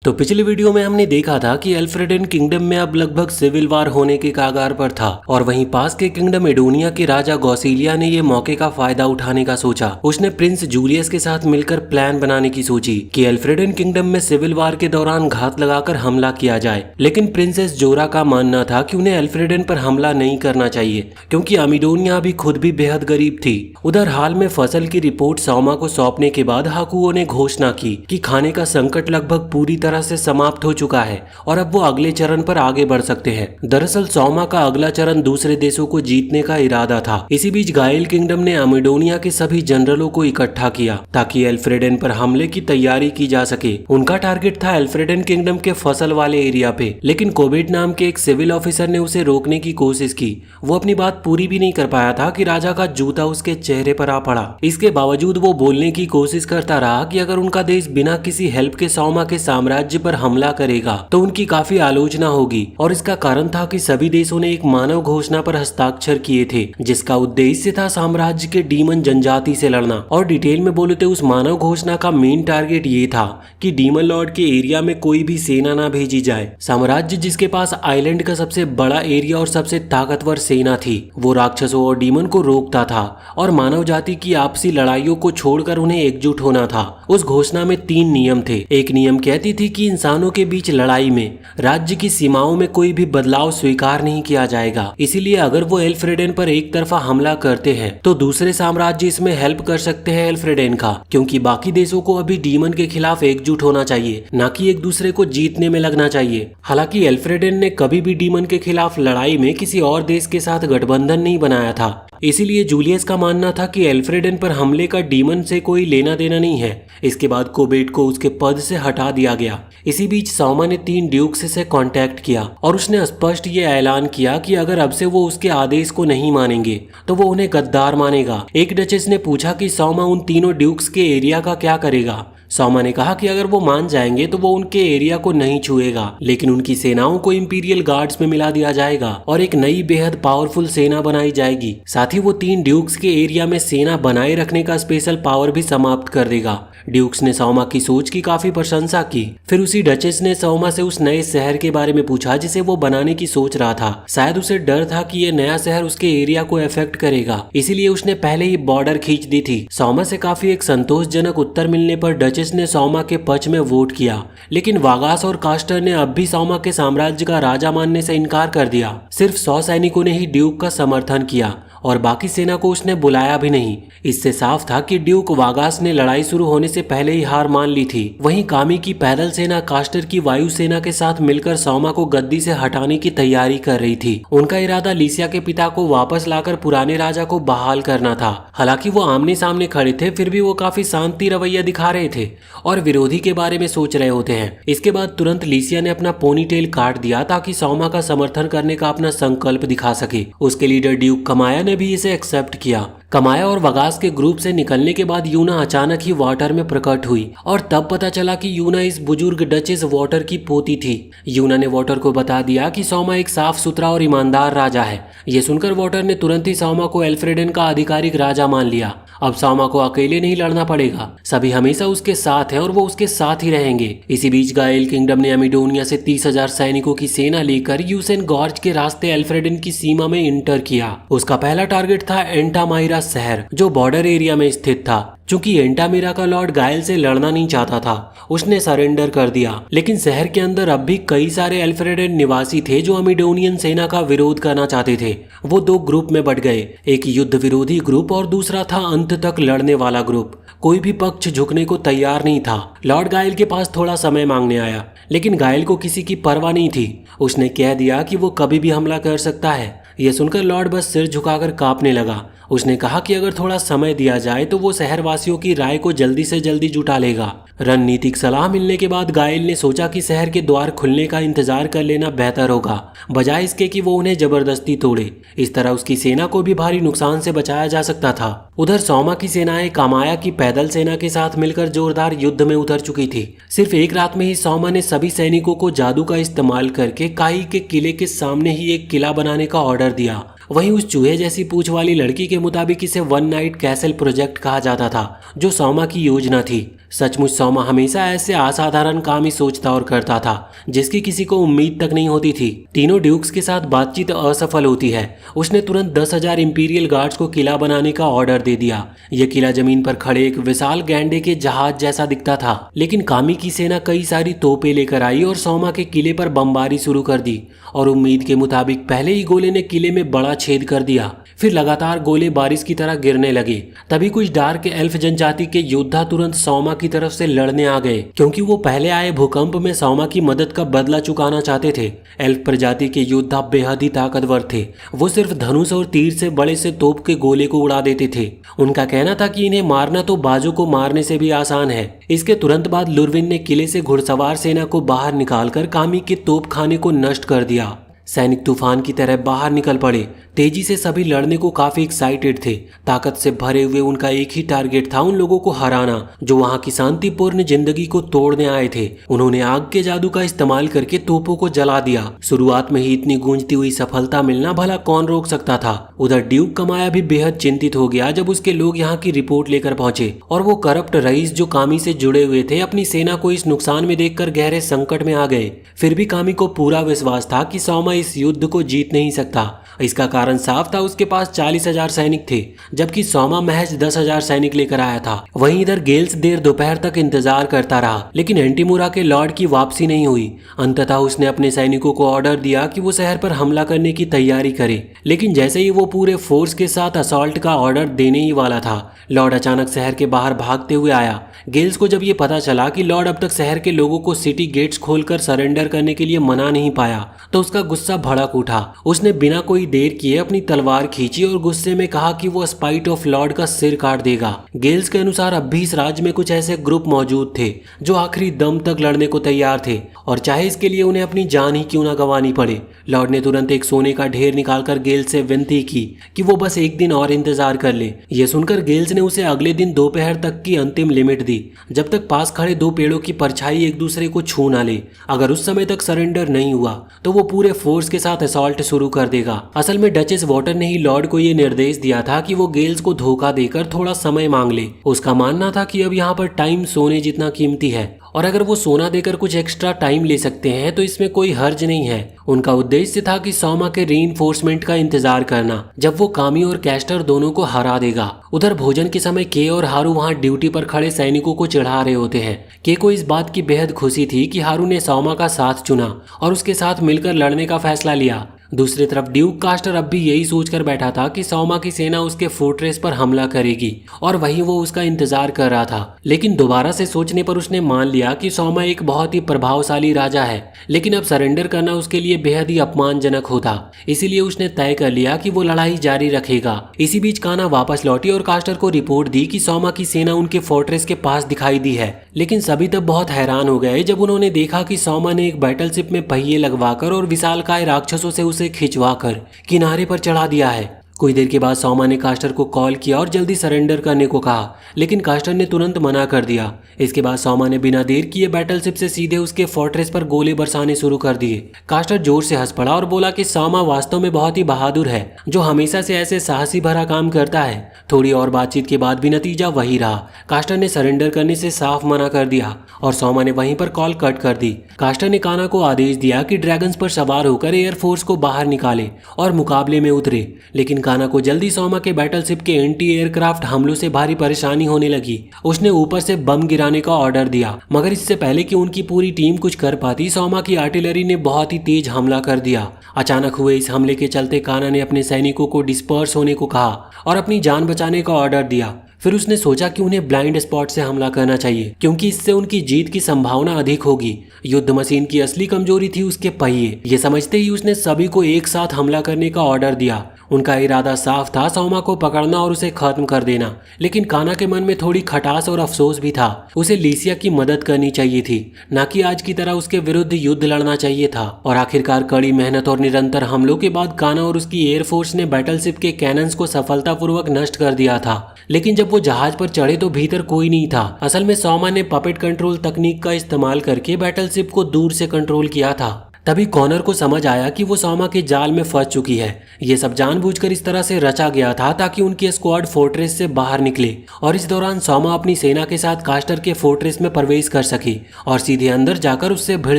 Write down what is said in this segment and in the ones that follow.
तो पिछले वीडियो में हमने देखा था कि एल्फ्रेडन किंगडम में अब लगभग सिविल वार होने के कगार पर था और वहीं पास के किंगडम एडोनिया के राजा गौसीलिया ने ये मौके का फायदा उठाने का सोचा। उसने प्रिंस जूलियस के साथ मिलकर प्लान बनाने की सोची कि एल्फ्रेडन किंगडम में सिविल वार के दौरान घात लगाकर हमला किया जाए, लेकिन प्रिंसेस जोरा का मानना था कि उन्हें एल्फ्रेडन पर हमला नहीं करना चाहिए क्योंकि अमिडोनिया अभी खुद भी बेहद गरीब थी। उधर हाल में फसल की रिपोर्ट सौमा को सौंपने के बाद हाकुओं ने घोषणा की कि खाने का संकट लगभग पूरी तरह से समाप्त हो चुका है और अब वो अगले चरण पर आगे बढ़ सकते हैं। दरअसल सौमा का अगला चरण दूसरे देशों को जीतने का इरादा था। इसी बीच गाइल किंगडम ने अमिडोनिया के सभी जनरलों को इकट्ठा किया ताकि एल्फ्रेडन पर हमले की तैयारी की जा सके। उनका टारगेट था एल्फ्रेडन किंगडम के फसल वाले एरिया पे, लेकिन कोबेट नाम के एक सिविल ऑफिसर ने उसे रोकने की कोशिश की। वो अपनी बात पूरी भी नहीं कर पाया था कि राजा का जूता उसके चेहरे पर आ पड़ा। इसके बावजूद वो बोलने की कोशिश करता रहा कि अगर उनका देश बिना किसी हेल्प के सौमा के साम्राज्य पर हमला करेगा तो उनकी काफी आलोचना होगी, और इसका कारण था कि सभी देशों ने एक मानव घोषणा पर हस्ताक्षर किए थे जिसका उद्देश्य था साम्राज्य के डीमन जनजाति से लड़ना। और डिटेल में बोले तो उस मानव घोषणा का मेन टारगेट ये था कि डीमन लॉर्ड के एरिया में कोई भी सेना ना भेजी जाए। साम्राज्य जिसके पास आइलैंड का सबसे बड़ा एरिया और सबसे ताकतवर सेना थी, वो राक्षसों और डीमन को रोकता था और मानव जाति की आपसी लड़ाइयों को छोड़कर उन्हें एकजुट होना था। उस घोषणा में 3 नियम थे। एक नियम कहती थी कि इंसानों के बीच लड़ाई में राज्य की सीमाओं में कोई भी बदलाव स्वीकार नहीं किया जाएगा, इसीलिए अगर वो एल्फ्रेडन पर एक तरफा हमला करते हैं तो दूसरे साम्राज्य इसमें हेल्प कर सकते हैं एल्फ्रेडन का, क्योंकि बाकी देशों को अभी डीमन के खिलाफ एकजुट होना चाहिए, ना कि एक दूसरे को जीतने में लगना चाहिए। हालांकि एल्फ्रेडन ने कभी भी डीमन के खिलाफ लड़ाई में किसी और देश के साथ गठबंधन नहीं बनाया था, इसीलिए जूलियस का मानना था कि एल्फ्रेडन पर हमले का डीमन से कोई लेना देना नहीं है। इसके बाद कोबेट को उसके पद से हटा दिया गया। इसी बीच सौमा ने 3 ड्यूक्स से कांटेक्ट किया और उसने स्पष्ट ये ऐलान किया कि अगर अब से वो उसके आदेश को नहीं मानेंगे तो वो उन्हें गद्दार मानेगा। एक डचेस ने पूछा कि सौमा उन तीनों ड्यूक्स के एरिया का क्या करेगा। सौमा ने कहा कि अगर वो मान जाएंगे तो वो उनके एरिया को नहीं छुएगा, लेकिन उनकी सेनाओं को इंपीरियल गार्ड्स में मिला दिया जाएगा और एक नई बेहद पावरफुल सेना बनाई जाएगी। साथ ही वो 3 ड्यूक्स के एरिया में सेना बनाए रखने का स्पेशल पावर भी समाप्त कर देगा। ड्यूक्स ने सौमा की सोच की काफी प्रशंसा की। फिर उसी डचेस ने सौमा से उस नए शहर के बारे में पूछा जिसे वो बनाने की सोच रहा था। शायद उसे डर था कि ये नया शहर उसके एरिया को इफेक्ट करेगा, इसीलिए उसने पहले ही बॉर्डर खींच दी थी। सौमा से काफी एक संतोषजनक उत्तर मिलने पर डचेस ने सौमा के पक्ष में वोट किया, लेकिन वागास और कास्टर ने अब भी सौमा के साम्राज्य का राजा मानने से इनकार कर दिया। सिर्फ 100 सैनिकों ने ही ड्यूक का समर्थन किया और बाकी सेना को उसने बुलाया भी नहीं। इससे साफ था कि ड्यूक वागास ने लड़ाई शुरू होने से पहले ही हार मान ली थी। वहीं कामी की पैदल सेना कास्टर की वायु सेना के साथ मिलकर सौमा को गद्दी से हटाने की तैयारी कर रही थी। उनका इरादा लीसिया के पिता को वापस लाकर पुराने राजा को बहाल करना था। हालांकि वो आमने सामने खड़े थे, फिर भी वो काफी शांति रवैया दिखा रहे थे और विरोधी के बारे में सोच रहे होते हैं। इसके बाद तुरंत लीसिया ने अपना पोनीटेल काट दिया ताकि सौमा का समर्थन करने का अपना संकल्प दिखा सके। उसके लीडर ड्यूक कमाया ने भी इसे एक्सेप्ट किया। कमाया और वगास के ग्रुप से निकलने के बाद यूना अचानक ही वाटर में प्रकट हुई और तब पता चला कि यूना इस बुजुर्ग डचेस वाटर की पोती थी। यूना ने वाटर को बता दिया कि सौमा एक साफ सुथरा और ईमानदार राजा है। ये सुनकर वाटर ने तुरंत ही सौमा को एल्फ्रेडन का आधिकारिक राजा मान लिया। अब सौमा को अकेले नहीं लड़ना पड़ेगा, सभी हमेशा उसके साथ हैं और वो उसके साथ ही रहेंगे। इसी बीच गाइल किंगडम ने अमिडोनिया से 30,000 सैनिकों की सेना लेकर यूसेन गॉर्ज के रास्ते एल्फ्रेडन की सीमा में इंटर किया। उसका पहला टारगेट था एंटामाइरा शहर, जो बॉर्डर एरिया में स्थित था। चूंकि एंटामीरा का लॉर्ड गाइल से लड़ना नहीं चाहता था, उसने सरेंडर कर दिया, लेकिन शहर के अंदर अब भी कई सारे एल्फ्रेडन निवासी थे जो अमिडोनियन सेना का विरोध करना चाहते थे। वो 2 ग्रुप में बट गए, एक युद्ध विरोधी ग्रुप और दूसरा था अंत तक लड़ने वाला ग्रुप। कोई भी पक्ष झुकने को तैयार नहीं था। लॉर्ड गाइल के पास थोड़ा समय मांगने आया, लेकिन गाइल को किसी की परवाह नहीं थी। उसने कह दिया कि वो कभी भी हमला कर सकता है। यह सुनकर लॉर्ड बस सिर झुकाकर कांपने लगा। उसने कहा कि अगर थोड़ा समय दिया जाए तो वो शहरवासियों की राय को जल्दी से जल्दी जुटा लेगा। रणनीतिक सलाह मिलने के बाद गाइल ने सोचा कि शहर के द्वार खुलने का इंतजार कर लेना बेहतर होगा, बजाय इसके कि वो उन्हें जबरदस्ती तोड़े। इस तरह उसकी सेना को भी भारी नुकसान से बचाया जा सकता था। उधर सौमा की सेनाएं कामाया की पैदल सेना के साथ मिलकर जोरदार युद्ध में उतर चुकी थी। सिर्फ एक रात में ही सौमा ने सभी सैनिकों को जादू का इस्तेमाल करके काई के किले के सामने ही एक किला बनाने का ऑर्डर दिया। वहीं उस चूहे जैसी पूंछ वाली लड़की के मुताबिक इसे 1 नाइट कैसल प्रोजेक्ट कहा जाता था, जो सौमा की योजना थी। सचमुच सौमा हमेशा ऐसे असाधारण काम ही सोचता और करता था जिसकी किसी को उम्मीद तक नहीं होती थी। तीनों ड्यूक्स के साथ बातचीत असफल होती है। उसने तुरंत 10,000 इंपीरियल गार्ड्स को किला बनाने का ऑर्डर दे दिया। यह किला जमीन पर खड़े एक विशाल गैंडे के जहाज जैसा दिखता था, लेकिन कामी की सेना कई सारी तोपें लेकर आई और सौमा के किले पर बमबारी शुरू कर दी और उम्मीद के मुताबिक पहले ही गोले ने किले में बड़ा छेद कर दिया। फिर लगातार गोले बारिश की तरह गिरने लगे। तभी कुछ डार्क एल्फ जनजाति के योद्धा तुरंत सौमा की तरफ से लड़ने आ गए, क्योंकि वो पहले आए भूकंप में सौमा की मदद का बदला चुकाना चाहते थे। एल्फ प्रजाति के योद्धा बेहद ही ताकतवर थे। वो सिर्फ धनुष और तीर से बड़े से तोप के गोले को उड़ा देते थे। उनका कहना था कि इन्हें मारना तो बाजू को मारने से भी आसान है। इसके तुरंत बाद लुरविन ने किले से घुड़सवार सेना को बाहर निकालकर कामी के तोप खाने को नष्ट कर दिया। सैनिक तूफान की तरह बाहर निकल पड़े। तेजी से सभी लड़ने को काफी एक्साइटेड थे। ताकत से भरे हुए उनका एक ही टारगेट था, उन लोगों को हराना जो वहां की शांतिपूर्ण जिंदगी को तोड़ने आए थे। उन्होंने आग के जादू का इस्तेमाल करके तोपों को जला दिया। शुरुआत में ही इतनी गूंजती हुई सफलता मिलना भला कौन रोक सकता था। उधर ड्यूक कमाया भी बेहद चिंतित हो गया जब उसके लोग यहाँ की रिपोर्ट लेकर पहुंचे और वो करप्ट रईस जो कामी से जुड़े हुए थे अपनी सेना को इस नुकसान में देखकर गहरे संकट में आ गए। फिर भी कामी को पूरा विश्वास था कि सौमा इस युद्ध को जीत नहीं सकता। इसका कारण साफ था, उसके पास 40,000 सैनिक थे जबकि सौमा महज 10,000 सैनिक लेकर आया था। वहीं इधर गेल्स देर दोपहर तक इंतजार करता रहा, लेकिन एंटीमुरा के लॉर्ड की वापसी नहीं हुई। अंततः उसने अपने सैनिकों को ऑर्डर दिया कि वो शहर पर हमला करने की तैयारी करे, लेकिन जैसे ही वो पूरे फोर्स के साथ असॉल्ट का ऑर्डर देने ही वाला था, लॉर्ड अचानक शहर के बाहर भागते हुए आया। गेल्स को जब ये पता चला कि लॉर्ड अब तक शहर के लोगों को सिटी गेट्स खोलकर सरेंडर करने के लिए मना नहीं पाया, तो उसका गुस्सा भड़क उठा। उसने बिना कोई देर किए अपनी तलवार खींची और गुस्से में कहा कि वो स्पाइट ऑफ लॉर्ड का सिर काट देगा। गेल्स के अनुसार अब भी इस राज्य में कुछ ऐसे ग्रुप मौजूद थे जो आखिरी दम तक लड़ने को तैयार थे, और चाहे इसके लिए उन्हें अपनी जान ही क्यों ना गंवानी पड़े। लॉर्ड ने तुरंत एक सोने का ढेर निकालकर गेल्स से विनती की कि वो बस एक दिन और इंतजार कर ले। यह सुनकर गेल्स ने उसे अगले दिन दोपहर तक की अंतिम लिमिट दी, जब तक पास खड़े दो पेड़ों की परछाई एक दूसरे को छू ना ले। अगर उस समय तक सरेंडर नहीं हुआ तो वो पूरे फोर्स के साथ असॉल्ट शुरू कर देगा। असल में डचेस वॉटर ने ही लॉर्ड को ये निर्देश दिया था कि वो गेल्स को धोखा देकर थोड़ा समय मांग ले। उसका मानना था कि अब यहाँ पर टाइम सोने जितना कीमती है, और अगर वो सोना देकर कुछ एक्स्ट्रा टाइम ले सकते हैं तो इसमें कोई हर्ज नहीं है। उनका उद्देश्य था कि सौमा के रीइंफोर्समेंट का इंतजार करना, जब वो कामी और कैस्टर दोनों को हरा देगा। उधर भोजन के समय के और हारू वहां ड्यूटी पर खड़े सैनिकों को चढ़ा रहे होते हैं। के को इस बात की बेहद खुशी थी कि हारू ने सौमा का साथ चुना और उसके साथ मिलकर लड़ने का फैसला लिया। दूसरी तरफ ड्यूक कास्टर अब भी यही सोचकर बैठा था कि सौमा की सेना उसके फोर्ट्रेस पर हमला करेगी और वहीं वो उसका इंतजार कर रहा था। लेकिन दोबारा से सोचने पर उसने मान लिया कि सौमा एक बहुत ही प्रभावशाली राजा है, लेकिन अब सरेंडर करना उसके लिए बेहद ही अपमानजनक होता। इसीलिए उसने तय कर लिया कि वो लड़ाई जारी रखेगा। इसी बीच काना वापस लौटी और कास्टर को रिपोर्ट दी कि सौमा की सेना उनके फोर्ट्रेस के पास दिखाई दी है। लेकिन सभी तब बहुत हैरान हो गए जब उन्होंने देखा कि सौमा ने एक बैटलशिप में पहिए लगवाकर और विशालकाय राक्षसों से उसे खिंचवाकर किनारे पर चढ़ा दिया है। कुछ देर के बाद सौमा ने कास्टर को कॉल किया और जल्दी सरेंडर करने को कहा, लेकिन कास्टर ने तुरंत मना कर दिया। इसके बाद सौमा ने बिना देर किए बैटलशिप से सीधे उसके फोर्ट्रेस पर गोले बरसाने शुरू कर दिए। कास्टर जोर से हंस पड़ा और बोला कि सौमा वास्तव में बहुत ही बहादुर है, जो हमेशा से ऐसे साहसी भरा काम करता है। थोड़ी और बातचीत के बाद भी नतीजा वही रहा। कास्टर ने सरेंडर करने से साफ मना कर दिया और सौमा ने वहीं पर कॉल कट कर दी। कास्टर ने काना को आदेश दिया कि ड्रैगन्स पर सवार होकर एयरफोर्स को बाहर निकाले और मुकाबले में उतरे, लेकिन काना को जल्दी सौमा के बैटलशिप के एंटी एयरक्राफ्ट हमलों से भारी परेशानी होने लगी। उसने ऊपर से बम गिराने का ऑर्डर दिया, मगर इससे पहले कि उनकी पूरी टीम कुछ कर पाती, सौमा की आर्टिलरी ने बहुत ही तेज हमला कर दिया। अचानक हुए इस हमले के चलते काना ने अपने सैनिकों को डिस्पर्स होने को कहा और अपनी जान बचाने का ऑर्डर दिया। फिर उसने सोचा कि उन्हें ब्लाइंड स्पॉट से हमला करना चाहिए, क्योंकि इससे उनकी जीत की संभावना अधिक होगी। युद्ध मशीन की असली कमजोरी थी उसके पहिए। ये समझते ही उसने सभी को एक साथ हमला करने का ऑर्डर दिया। उनका इरादा साफ था, सौमा को पकड़ना और उसे खत्म कर देना। लेकिन काना के मन में थोड़ी खटास और अफसोस भी था। उसे लीसिया की मदद करनी चाहिए थी, न कि आज की तरह उसके विरुद्ध युद्ध लड़ना चाहिए था। और आखिरकार कड़ी मेहनत और निरंतर हमलों के बाद काना और उसकी एयरफोर्स ने बैटलशिप के कैनन्स को सफलतापूर्वक नष्ट कर दिया था। लेकिन जब वो जहाज पर चढ़े तो भीतर कोई नहीं था। असल में सौमा ने पपेट कंट्रोल तकनीक का इस्तेमाल करके बैटलशिप को दूर से कंट्रोल किया था, तभी कॉनर को समझ आया कि वो सौमा के जाल में फंस चुकी है। ये सब जानबूझकर इस तरह से रचा गया था ताकि उनकी स्क्वाड फोर्ट्रेस से बाहर निकले और इस दौरान सौमा अपनी सेना के साथ कास्टर के फोर्ट्रेस में प्रवेश कर सके और सीधे अंदर जाकर उससे भिड़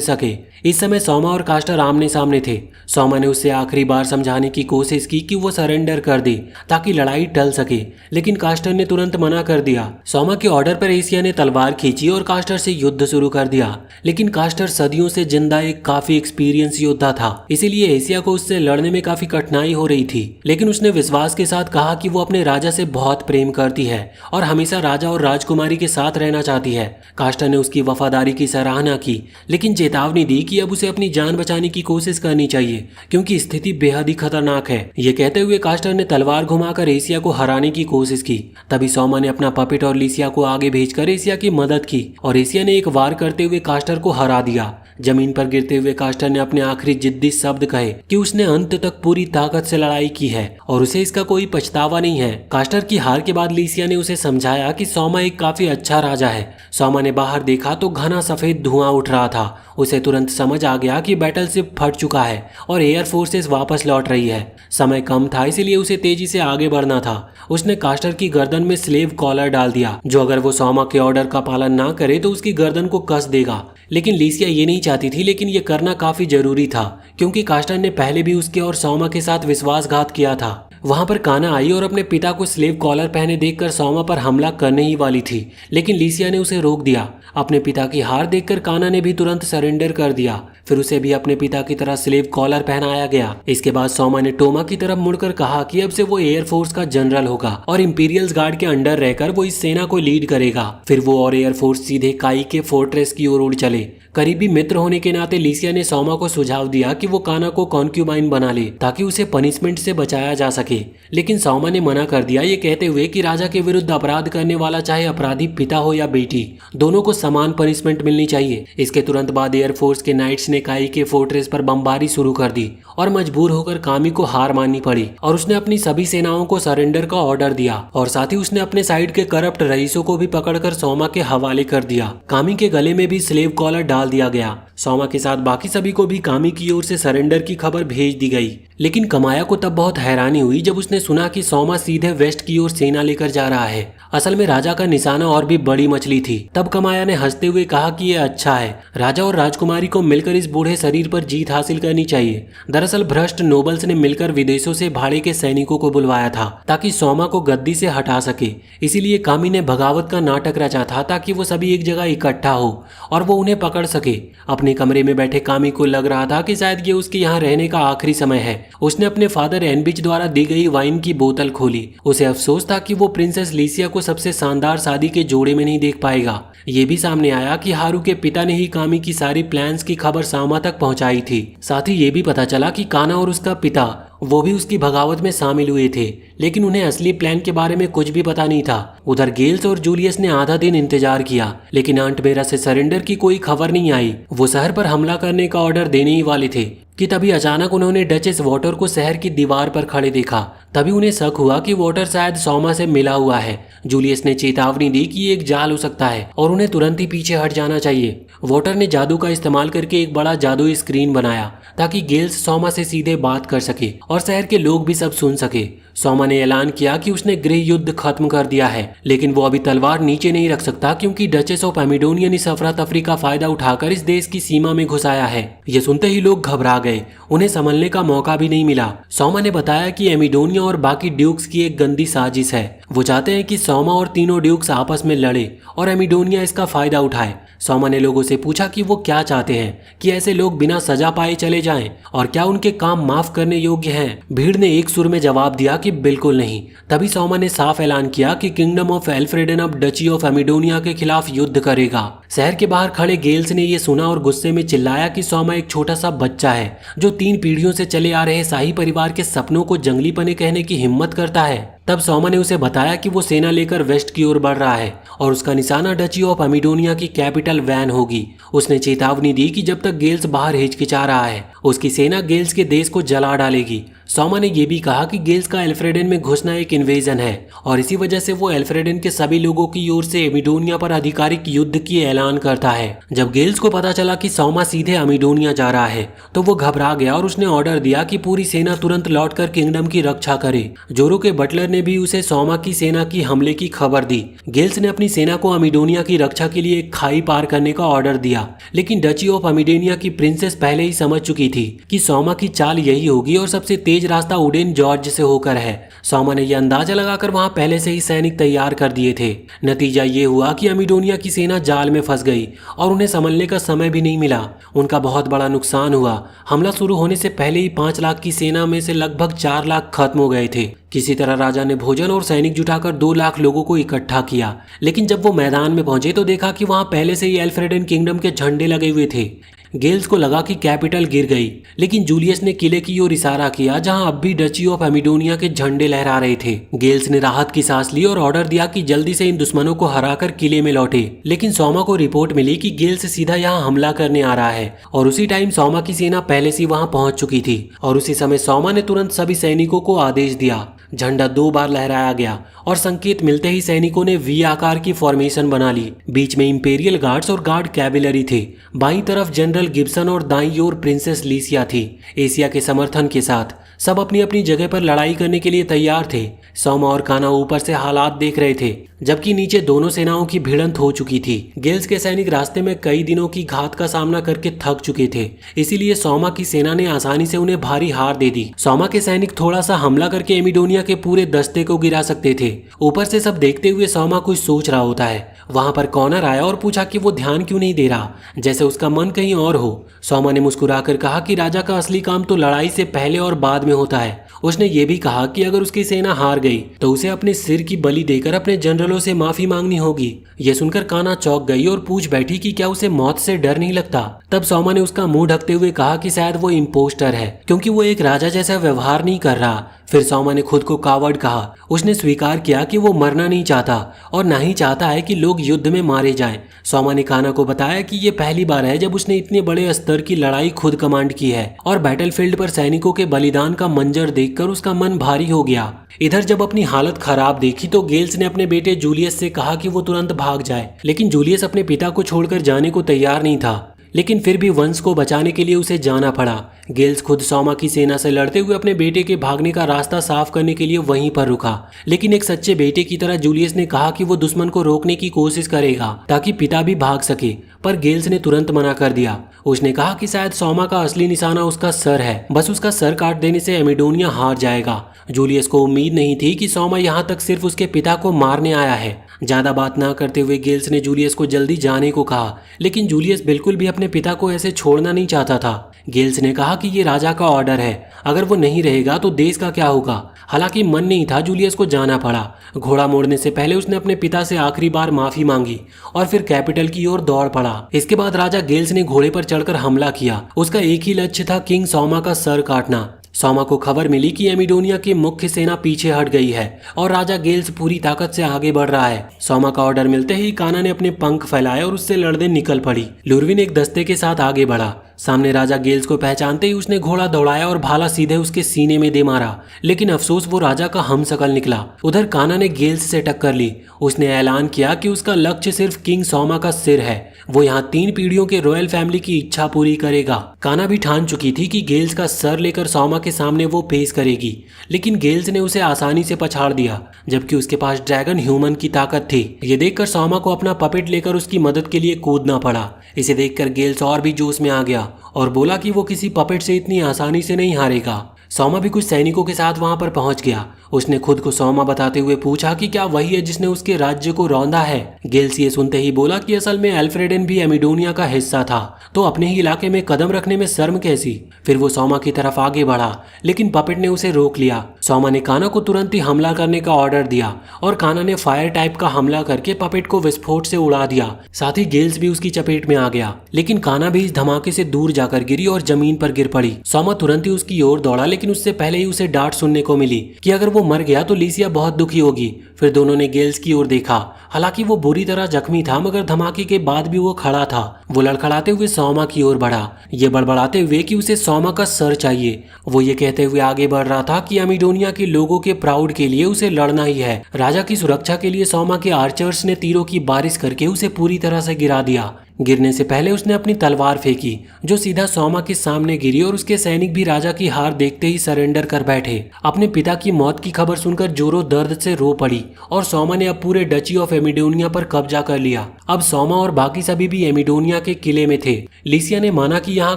सके। इस समय सौमा और कास्टर आमने सामने थे। सौमा ने उससे आखिरी बार समझाने की कोशिश की कि वो सरेंडर कर दे ताकि लड़ाई टल सके, लेकिन कास्टर ने तुरंत मना कर दिया। सौमा के ऑर्डर पर एशिया ने तलवार खींची और कास्टर से युद्ध शुरू कर दिया, लेकिन कास्टर सदियों से जिंदा एक काफी एक्सपीरियंस योद्धा था, इसीलिए एशिया को उससे लड़ने में काफी कठिनाई हो रही थी। लेकिन उसने विश्वास के साथ कहा कि वो अपने राजा से बहुत प्रेम करती है और हमेशा राजा और राजकुमारी के साथ रहना चाहती है। कास्टर ने उसकी वफादारी की सराहना की, लेकिन चेतावनी दी कि अब उसे अपनी जान बचाने की कोशिश करनी चाहिए क्योंकि स्थिति बेहद ही खतरनाक है। ये कहते हुए कास्टर ने तलवार घुमाकर एशिया को हराने की कोशिश की। तभी सौमा ने अपना पपेट और लिसिया को आगे भेजकर एशिया की मदद की और एशिया ने एक वार करते हुए कास्टर को हरा दिया। जमीन पर गिरते हुए कास्टर ने अपने आखिरी जिद्दी शब्द कहे कि उसने अंत तक पूरी ताकत से लड़ाई की है और उसे इसका कोई पछतावा नहीं है। कास्टर की हार के बाद लिसिया ने उसे समझाया कि सौमा एक काफी अच्छा राजा है। सौमा ने बाहर देखा तो घना सफेद धुआं उठ रहा था। उसे तुरंत समझ आ गया कि बैटलशिप फट चुका है और एयर फोर्सेस वापस लौट रही है। समय कम था, इसीलिए उसे तेजी से आगे बढ़ना था। उसने कास्टर की गर्दन में स्लेव कॉलर डाल दिया, जो अगर वो सौमा के ऑर्डर का पालन ना करे तो उसकी गर्दन को कस देगा। लेकिन लिसिया ये नहीं चाहती थी, लेकिन ये करना काफी जरूरी था क्योंकि कास्टर ने पहले भी उसके और सौमा के साथ विश्वासघात किया था। वहां पर काना आई और अपने पिता को स्लेव कॉलर पहने देखकर सौमा पर हमला करने ही वाली थी, लेकिन लिसिया ने उसे रोक दिया। अपने पिता की हार देखकर काना ने भी तुरंत सरेंडर कर दिया। फिर उसे भी अपने पिता की तरह स्लेव कॉलर पहनाया गया। इसके बाद सौमा ने टोमा की तरफ मुड़कर कहा कि अब से वो एयरफोर्स का जनरल होगा और इंपीरियल्स गार्ड के अंडर रहकर वो इस सेना को लीड करेगा। फिर वो और एयरफोर्स सीधे काई के फोर्ट्रेस की ओर उड़ चले। करीबी मित्र होने के नाते लिसिया ने सौमा को सुझाव दिया कि वो काना को कॉन्क्यूबाइन बना ले ताकि उसे पनिशमेंट से बचाया जा सके, लेकिन सौमा ने मना कर दिया, ये कहते हुए कि राजा के विरुद्ध अपराध करने वाला चाहे अपराधी पिता हो या बेटी, दोनों को समान पनिशमेंट मिलनी चाहिए। इसके तुरंत बाद एयरफोर्स के नाइट्स ने काई के फोर्ट्रेस पर बमबारी शुरू कर दी और मजबूर होकर कामी को हार माननी पड़ी और उसने अपनी सभी सेनाओं को सरेंडर का ऑर्डर दिया और साथ ही उसने अपने साइड के करप्ट रईसों को भी पकड़कर सौमा के हवाले कर दिया। कामी के गले में भी स्लेव कॉलर डाल दिया गया। सौमा के साथ बाकी सभी को भी कामी की ओर से सरेंडर की खबर भेज दी गई, लेकिन कमाया को तब बहुत हैरानी हुई जब उसने सुना कि सौमा सीधे वेस्ट की ओर सेना लेकर जा रहा है। असल में राजा का निशाना और भी बड़ी मछली थी। तब कमाया ने हंसते हुए कहा कि यह अच्छा है, राजा और राजकुमारी को मिलकर इस बूढ़े शरीर पर जीत हासिल करनी चाहिए। दरअसल भ्रष्ट नोबल्स ने मिलकर विदेशों से भाड़े के सैनिकों को बुलवाया था ताकि सौमा को गद्दी से हटा सके। इसीलिए कामी ने बगावत का नाटक रचा था ताकि वो सभी एक जगह इकट्ठा हो और वो उन्हें पकड़ सके। अपने कमरे में बैठे कामी को लग रहा था कि शायद ये उसके यहाँ रहने का आखिरी समय है। उसने अपने फादर एनबिच द्वारा दी गई वाइन की बोतल खोली। उसे अफसोस था कि वो प्रिंसेस लिसिया को सबसे शानदार शादी के जोड़े में नहीं देख पाएगा। ये भी सामने आया कि हारू के पिता ने ही कामी की सारी प्लान्स की खबर सौमा तक पहुंचाई थी। साथ ही ये भी पता चला कि काना और उसका पिता वो भी उसकी बगावत में शामिल हुए थे, लेकिन उन्हें असली प्लान के बारे में कुछ भी पता नहीं था। उधर गेल्स और जूलियस ने आधा दिन इंतजार किया, लेकिन आंट मेरा से सरेंडर की कोई खबर नहीं आई। वो शहर पर हमला करने का ऑर्डर देने ही वाले थे कि तभी अचानक उन्होंने डचेस वॉटर को शहर की दीवार पर खड़े देखा। तभी उन्हें शक हुआ कि वॉटर शायद सौमा से मिला हुआ है। जूलियस ने चेतावनी दी कि ये एक जाल हो सकता है और उन्हें तुरंत ही पीछे हट जाना चाहिए। वॉटर ने जादू का इस्तेमाल करके एक बड़ा जादुई स्क्रीन बनाया ताकि गेल्स सौमा से सीधे बात कर सके और शहर के लोग भी सब सुन सके। सौमा ने ऐलान किया कि उसने गृह युद्ध खत्म कर दिया है, लेकिन वो अभी तलवार नीचे नहीं रख सकता क्योंकि डचेस ऑफ एमिडोनिया ने इस अफरा तफरी का फायदा उठाकर इस देश की सीमा में घुस आया है। ये सुनते ही लोग घबरा गए, उन्हें संभलने का मौका भी नहीं मिला। सौमा ने बताया कि एमिडोनिया और बाकी ड्यूक्स की एक गंदी साजिश है। वो चाहते हैं कि सौमा और तीनों ड्यूक्स आपस में लड़े और एमिडोनिया इसका फायदा उठाए। सौमा ने लोगों से पूछा कि वो क्या चाहते हैं, कि ऐसे लोग बिना सजा पाए चले जाएं और क्या उनके काम माफ करने योग्य हैं। भीड़ ने एक सुर में जवाब दिया कि बिल्कुल नहीं। तभी सौमा ने साफ ऐलान किया कि किंगडम ऑफ एल्फ्रेडन अब डची ऑफ एमिडोनिया के खिलाफ युद्ध करेगा। शहर के बाहर खड़े गेल्स ने यह सुना और गुस्से में चिल्लाया कि सौमा एक छोटा सा बच्चा है जो 3 पीढ़ियों से चले आ रहे शाही परिवार के सपनों को जंगली पने कहने की हिम्मत करता है। तब सौमा ने उसे बताया कि वो सेना लेकर वेस्ट की ओर बढ़ रहा है और उसका निशाना डची ऑफ एमिडोनिया की कैपिटल वैन होगी। उसने चेतावनी दी कि जब तक गेल्स बाहर हिचकिचा रहा है उसकी सेना गेल्स के देश को जला डालेगी। सोमा ने यह भी कहा कि गेल्स का एल्फ्रेडन में घुसना एक इन्वेजन है और इसी वजह से वो एल्फ्रेडन के सभी लोगों की ओर से एमिडोनिया पर आधिकारिक युद्ध की ऐलान करता है। जब गेल्स को पता चला कि सोमा सीधे एमिडोनिया जा रहा है तो वो घबरा गया और उसने ऑर्डर दिया कि पूरी सेना तुरंत लौटकर किंगडम की रक्षा करे। जोरो के बटलर ने भी उसे सोमा की सेना की हमले की खबर दी। गेल्स ने अपनी सेना को एमिडोनिया की रक्षा के लिए एक खाई पार करने का ऑर्डर दिया, लेकिन डची ऑफ एमिडोनिया की प्रिंसेस पहले ही समझ चुकी थी कि सोमा की चाल यही होगी और सबसे तेज रास्ता उडेन जॉर्ज से होकर है। सोमा ने यह अंदाजा लगाकर वहां पहले से ही सैनिक तैयार कर दिए थे। नतीजा ये हुआ कि एमिडोनिया की सेना जाल में फंस गई और उन्हें संभलने का समय भी नहीं मिला। उनका बहुत बड़ा नुकसान हुआ। हमला शुरू होने से पहले ही 5 लाख की सेना में से लगभग 4 लाख खत्म हो गए थे। किसी तरह राजा ने भोजन और सैनिक जुटाकर 2 लाख लोगों को इकट्ठा किया, लेकिन जब वो मैदान में पहुंचे तो देखा कि वहां पहले से ही एल्फ्रेडन किंगडम के झंडे लगे हुए थे। गेल्स को लगा कि कैपिटल गिर गई, लेकिन जूलियस ने किले की ओर इशारा किया जहां अब भी डची ऑफ एमिडोनिया के झंडे लहरा रहे थे। गेल्स ने राहत की सांस ली और ऑर्डर दिया कि जल्दी से इन दुश्मनों को हराकर किले में लौटे, लेकिन सोमा को रिपोर्ट मिली कि गेल्स सीधा यहाँ हमला करने आ रहा है और उसी टाइम सोमा की सेना पहले से वहां पहुंच चुकी थी और उसी समय सोमा ने तुरंत सभी सैनिकों को आदेश दिया। झंडा 2 बार लहराया गया और संकेत मिलते ही सैनिकों ने वी आकार की फॉर्मेशन बना ली। बीच में इंपेरियल गार्ड्स और गार्ड कैवेलरी थे। बाईं तरफ जनरल गिब्सन और दाईं ओर प्रिंसेस लीसिया थी। एशिया के समर्थन के साथ सब अपनी अपनी जगह पर लड़ाई करने के लिए तैयार थे। सोमा और काना ऊपर से हालात देख रहे थे, जबकि नीचे दोनों सेनाओं की भिड़ंत हो चुकी थी। गेल्स के सैनिक रास्ते में कई दिनों की घात का सामना करके थक चुके थे, इसीलिए सोमा की सेना ने आसानी से उन्हें भारी हार दे दी। सोमा के सैनिक थोड़ा सा हमला करके एमिडोनिया के पूरे दस्ते को गिरा सकते थे। ऊपर से सब देखते हुए सोमा कुछ सोच रहा होता है। वहां पर कॉनर आया और पूछा कि वो ध्यान क्यों नहीं दे रहा, जैसे उसका मन कहीं और हो। सोमा ने मुस्कुराकर कहा कि राजा का असली काम तो लड़ाई से पहले और बाद में होता है। उसने ये भी कहा कि अगर उसकी सेना हार गई तो उसे अपने सिर की बलि देकर अपने जनरलों से माफी मांगनी होगी। यह सुनकर काना चौंक गई और पूछ बैठी कि क्या उसे मौत से डर नहीं लगता। तब सोमा ने उसका मुंह ढकते हुए कहा कि शायद वो इम्पोस्टर है, क्योंकि वो एक राजा जैसा व्यवहार नहीं कर रहा। फिर सोमा ने खुद को कावर्ड कहा। उसने स्वीकार किया कि वो मरना नहीं चाहता और ना ही चाहता है कि लोग युद्ध में मारे जाएं। सोमा ने काना को बताया कि ये पहली बार है जब उसने इतने बड़े स्तर की लड़ाई खुद कमांड की है और बैटलफील्ड पर सैनिकों के बलिदान का मंजर देखकर उसका मन भारी हो गया। इधर जब अपनी हालत खराब देखी तो गेल्स ने अपने बेटे जूलियस से कहा कि वो तुरंत भाग जाए, लेकिन जूलियस अपने पिता को छोड़कर जाने को तैयार नहीं था। लेकिन फिर भी वंश को बचाने के लिए उसे जाना पड़ा। गेल्स खुद सोमा की सेना से लड़ते हुए अपने बेटे के भागने का रास्ता साफ करने के लिए वहीं पर रुका, लेकिन एक सच्चे बेटे की तरह जूलियस ने कहा कि वो दुश्मन को रोकने की कोशिश करेगा ताकि पिता भी भाग सके, पर गेल्स ने तुरंत मना कर दिया। उसने कहा कि शायद सोमा का असली निशाना उसका सर है, बस उसका सर काट देने से एमिडोनिया हार जाएगा। जूलियस को उम्मीद नहीं थी कि सोमा यहाँ तक सिर्फ उसके पिता को मारने आया है। ज्यादा बात ना करते हुए गेल्स ने जूलियस को जल्दी जाने को कहा, लेकिन जूलियस बिल्कुल भी अपने पिता को ऐसे छोड़ना नहीं चाहता था। गेल्स ने कहा कि ये राजा का ऑर्डर है, अगर वो नहीं रहेगा तो देश का क्या होगा। हालांकि मन नहीं था, जूलियस को जाना पड़ा। घोड़ा मोड़ने से पहले उसने अपने पिता से आखिरी बार माफी मांगी और फिर कैपिटल की ओर दौड़ पड़ा। इसके बाद राजा गेल्स ने घोड़े पर चढ़कर हमला किया। उसका एक ही लक्ष्य था, किंग सोमा का सर काटना। सोमा को खबर मिली कि एमिडोनिया की मुख्य सेना पीछे हट गई है और राजा गेल्स पूरी ताकत से आगे बढ़ रहा है। सोमा का ऑर्डर मिलते ही काना ने अपने पंख फैलाए और उससे लड़ने निकल पड़ी। लुरविन एक दस्ते के साथ आगे बढ़ा। सामने राजा गेल्स को पहचानते ही उसने घोड़ा दौड़ाया और भाला सीधे उसके सीने में दे मारा, लेकिन अफसोस वो राजा का हमशक्ल निकला। उधर काना ने गेल्स से टक्कर ली। उसने ऐलान किया कि उसका लक्ष्य सिर्फ किंग सोमा का सिर है। वो यहाँ 3 पीढ़ियों के रॉयल फैमिली की इच्छा पूरी करेगा। काना भी ठान चुकी थी कि गेल्स का सर लेकर सोमा के सामने वो पेश करेगी, लेकिन गेल्स ने उसे आसानी से पछाड़ दिया, जबकि उसके पास ड्रैगन ह्यूमन की ताकत थी। ये देखकर सोमा को अपना पपेट लेकर उसकी मदद के लिए कूदना पड़ा। इसे देखकर गेल्स और भी जोश में आ गया और बोला कि वो किसी पपेट से इतनी आसानी से नहीं हारेगा। सोमा भी कुछ सैनिकों के साथ वहां पर पहुंच गया। उसने खुद को सोमा बताते हुए पूछा कि क्या वही है जिसने उसके राज्य को रौंदा है। गेल्स ये सुनते ही बोला कि असल में एल्फ्रेडन भी एमिडोनिया का हिस्सा था, तो अपने ही इलाके में कदम रखने में शर्म कैसी। फिर वो सोमा की तरफ आगे बढ़ा, लेकिन पपेट ने उसे रोक लिया। सोमा ने काना को तुरंत ही हमला करने का ऑर्डर दिया और काना ने फायर टाइप का हमला करके पपेट को विस्फोट से उड़ा दिया। साथ ही गेल्स भी उसकी चपेट में आ गया, लेकिन काना भी इस धमाके से दूर जाकर गिरी और जमीन पर गिर पड़ी। सोमा तुरंत ही उसकी ओर दौड़ा, लेकिन उससे पहले ही उसे डांट सुनने को मिली कि अगर वो मर गया तो लिसिया बहुत दुखी होगी। फिर दोनों ने गेल्स की ओर देखा। हालांकि वो बुरी तरह जख्मी था, मगर धमाके के बाद भी वो खड़ा था। वो लड़खड़ाते हुए सौमा की ओर बढ़ा, ये बड़बड़ाते हुए कि उसे सौमा का सर चाहिए। वो ये कहते हुए आगे बढ़ रहा था कि अमीडोनिया के लोगों के प्राउड के लिए उसे लड़ना ही है। राजा की सुरक्षा के लिए सौमा के आर्चर्स ने तीरों की बारिश करके उसे पूरी तरह से गिरा दिया। गिरने से पहले उसने अपनी तलवार फेंकी, जो सीधा सौमा के सामने गिरी, और उसके सैनिक भी राजा की हार देखते ही सरेंडर कर बैठे। अपने पिता की मौत की खबर सुनकर जोरो दर्द से रो पड़ी, और सौमा ने अब पूरे डची ऑफ एमिडोनिया पर कब्जा कर लिया। अब सौमा और बाकी सभी भी एमिडोनिया के किले में थे। लिसिया ने माना कि यहाँ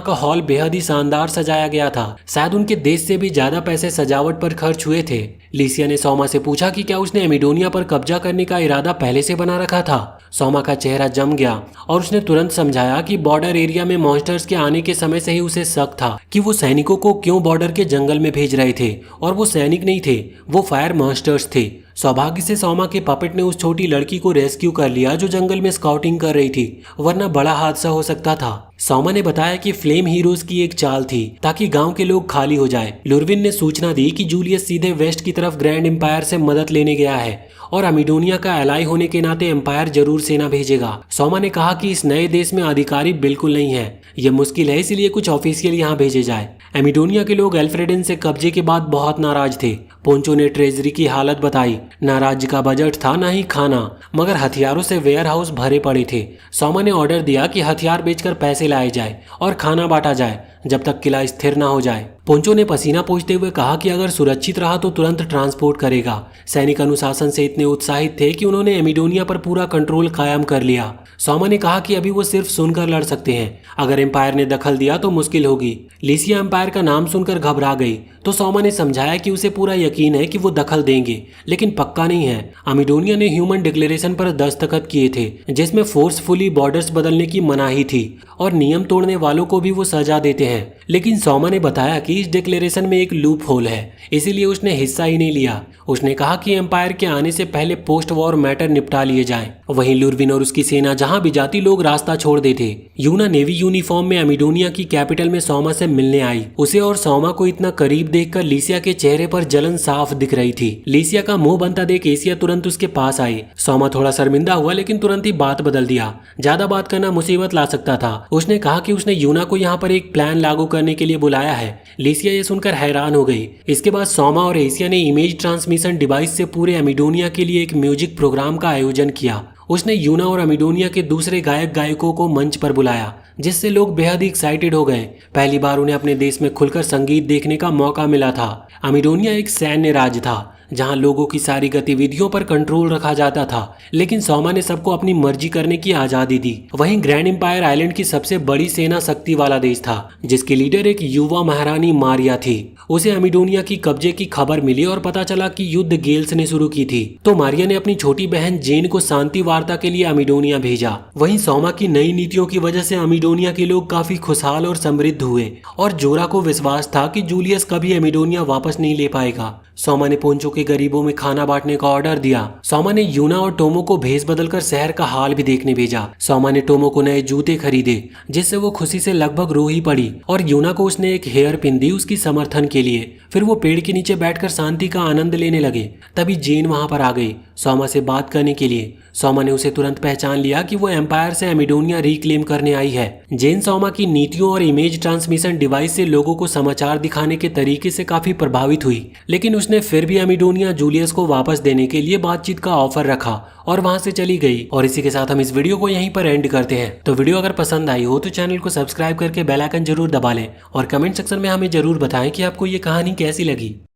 का हॉल बेहद ही शानदार सजाया गया था, शायद उनके देश से भी ज्यादा पैसे सजावट पर खर्च हुए थे। लिसिया ने सौमा से पूछा कि क्या उसने एमिडोनिया पर कब्जा करने का इरादा पहले से बना रखा था। सौमा का चेहरा जम गया और उसने तुरंत समझाया कि बॉर्डर एरिया में मॉन्स्टर्स के आने के समय से ही उसे शक था कि वो सैनिकों को क्यों बॉर्डर के जंगल में भेज रहे थे, और वो सैनिक नहीं थे, वो फायर मॉन्स्टर्स थे। सौभाग्य से सौमा के पपेट ने उस छोटी लड़की को रेस्क्यू कर लिया जो जंगल में स्काउटिंग कर रही थी, वरना बड़ा हादसा हो सकता था। सौमा ने बताया कि फ्लेम हीरोज की एक चाल थी ताकि गांव के लोग खाली हो जाए। लुरविन ने सूचना दी कि जूलियस सीधे वेस्ट की तरफ ग्रैंड एम्पायर से मदद लेने गया है, और अमीडोनिया का एलाई होने के नाते एम्पायर जरूर सेना भेजेगा। सौमा ने कहा कि इस नए देश में अधिकारी बिल्कुल नहीं है, यह मुश्किल है, इसीलिए कुछ ऑफिशियल यहाँ भेजे जाए। एमिडोनिया के लोग एल्फ्रेडन से कब्जे के बाद बहुत नाराज थे। पोंचो ने ट्रेजरी की हालत बताई। ना राज्य का बजट था, ना ही खाना, मगर हथियारों से वेयर हाउस भरे पड़े थे। सौमा ने ऑर्डर दिया कि हथियार बेचकर पैसे लाए जाए और खाना बांटा जाए जब तक किला स्थिर न हो जाए। पोंचो ने पसीना पोंछते हुए कहा कि अगर सुरक्षित रहा तो तुरंत ट्रांसपोर्ट करेगा। सैनिक अनुशासन से इतने उत्साहित थे कि उन्होंने एमिडोनिया पर पूरा कंट्रोल कायम कर लिया। सौमा ने कहा कि अभी वो सिर्फ सुनकर लड़ सकते हैं, अगर एम्पायर ने दखल दिया तो मुश्किल होगी। लिसिया एम्पायर का नाम सुनकर घबरा गई, तो सौमा ने समझाया कि उसे पूरा यकीन है कि वो दखल देंगे, लेकिन पक्का नहीं है। अमीडोनिया ने ह्यूमन डिक्लेरेशन पर दस्तखत किए थे, जिसमें फोर्सफुली बॉर्डर्स बदलने की मनाही थी और नियम तोड़ने वालों को भी वो सजा देते हैं। लेकिन सौमा ने बताया कि इस डिक्लेरेशन में एक लूप होल है, इसीलिए उसने हिस्सा ही नहीं लिया। उसने कहा कि एम्पायर के आने से पहले पोस्ट वॉर मैटर निपटा लिए जाएं। वहीं लुरविन और उसकी सेना जहां भी जाती लोग रास्ता छोड़ देते। यूना नेवी यूनिफॉर्म में अमीडोनिया की कैपिटल में सौमा से मिलने आई। उसे और सौमा को इतना करीब देखकर लिसिया के चेहरे पर जलन साफ दिख रही थी। लिसिया का मुंह बनता देख एशिया तुरंत उसके पास आई। सौमा थोड़ा शर्मिंदा हुआ, लेकिन तुरंत ही बात बदल दिया। ज्यादा बात करना मुसीबत ला सकता था। उसने कहा कि उसने यूना को यहाँ पर एक प्लान लागू करने के लिए बुलाया है। लिसिया ये सुनकर हैरान हो गई। इसके बाद सौमा और एशिया ने इमेज ट्रांसमिशन डिवाइस से पूरे अमीडोनिया के लिए एक म्यूजिक प्रोग्राम का आयोजन किया। उसने यूना और अमीडोनिया के दूसरे गायकों को मंच पर बुलाया, जिससे लोग बेहद ही एक्साइटेड हो गए। पहली बार उन्हें अपने देश में खुलकर संगीत देखने का मौका मिला था। अमीडोनिया एक सैन्य राज्य था जहां लोगों की सारी गतिविधियों पर कंट्रोल रखा जाता था, लेकिन सौमा ने सबको अपनी मर्जी करने की आजादी दी। वहीं ग्रैंड एम्पायर आइलैंड की सबसे बड़ी सेना शक्ति वाला देश था, जिसकी लीडर एक युवा महारानी मारिया थी। उसे अमीडोनिया की कब्जे की खबर मिली और पता चला कि युद्ध गेल्स ने शुरू की थी, तो मारिया ने अपनी छोटी बहन जेन को शांति वार्ता के लिए अमीडोनिया भेजा। वहीं सौमा की नई नीतियों की वजह से अमीडोनिया के लोग काफी खुशहाल और समृद्ध हुए, और जोरा को विश्वास था कि जूलियस कभी अमीडोनिया वापस नहीं ले पाएगा। सौमा ने पोंचो के गरीबों में खाना बांटने का ऑर्डर दिया। सौमा ने यूना और टोमो को भेस बदलकर शहर का हाल भी देखने भेजा। सौमा ने टोमो को नए जूते खरीदे, जिससे वो खुशी से लगभग रो ही पड़ी, और यूना को उसने एक हेयर पिन दी उसकी समर्थन के लिए। फिर वो पेड़ के नीचे बैठकर शांति का आनंद लेने लगे। तभी जेन वहां पर आ गई सौमा से बात करने के लिए। सौमा ने उसे तुरंत पहचान लिया कि वो एम्पायर से अमीडोनिया रिक्लेम करने आई है। जेन सौमा की नीतियों और इमेज ट्रांसमिशन डिवाइस से लोगों को समाचार दिखाने के तरीके से काफी प्रभावित हुई, लेकिन उसने फिर भी अमीडोनिया जूलियस को वापस देने के लिए बातचीत का ऑफर रखा और वहां से चली गई। और इसी के साथ हम इस वीडियो को यहीं पर एंड करते हैं। तो वीडियो अगर पसंद आई हो तो चैनल को सब्सक्राइब करके बेल आइकन जरूर दबा लें, और कमेंट सेक्शन में हमें जरूर बताएं कि आपको ये कहानी कैसी लगी।